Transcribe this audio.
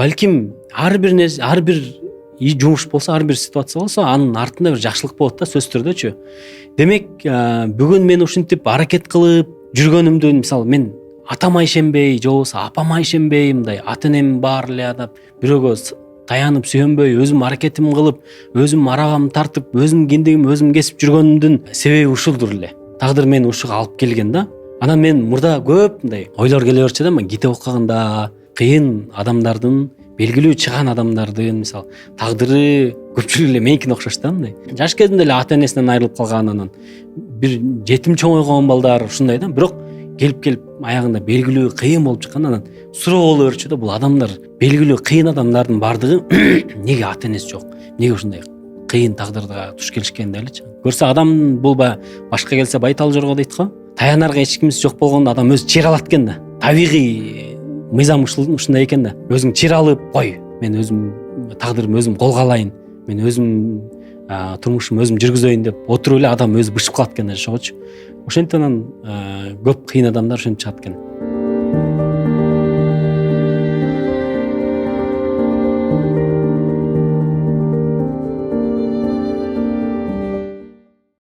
балким ар бир жумуш болсо, ар бир ситуация болсо, анын артында бир жакшылык болот да, сөзсүз түрдөчү. Демек, бүгүн мен ушинтип аракет кылып жүргөнүмдү, мисалы мен атама ишенбей, же болбосо апама ишенбей, мындай ата энем бар эле деп бирөөгө таянып сүйөнбөй, өзүм аракетим кылып, өзүм арабамды тартып, өзүм киндигим өзүм кесип жүргөнүмдүн себеби ушулдур эле. Тагдыр мени ушуга алып келген да. Анан мен мурда көп мындай ойлор келе берчү да, мен китеп окуганда кыйын адамдардын, белгилүү чыган адамдардын, мисалы, тагдыры көпчүлүк эле меникине окшош да, мындай. Жаш кезинде эле ата энесинен айрылып калган, анан бир жетим чоңойгон балдар ушундай да. Бирок келип аягында белгилүү кыйын болуп чыккан, анан суроо боло берчү да, бул адамдар, белгилүү кыйын адамдардын бардыгы неге ата энеси жок? Неге ушундай кыйын тагдырга туш келишкен деличи? Көрсө адам бул башка келсе байтал жорго дейт го. Таянарга эч кимиси жок болгондо адам өзү чир алат экен да. Табигый мыйзам ушундай экен да. Өзүң чир алып, кой, мен өзүм тагдырым өзүм колго алайын, мен өзүм турмушум өзүм жүргүзөйүн деп отуруп эле адам өзү бышып калат экен да жашоочу. Ошентип анан көп кыйын адамдар ушинтип чыгат экен.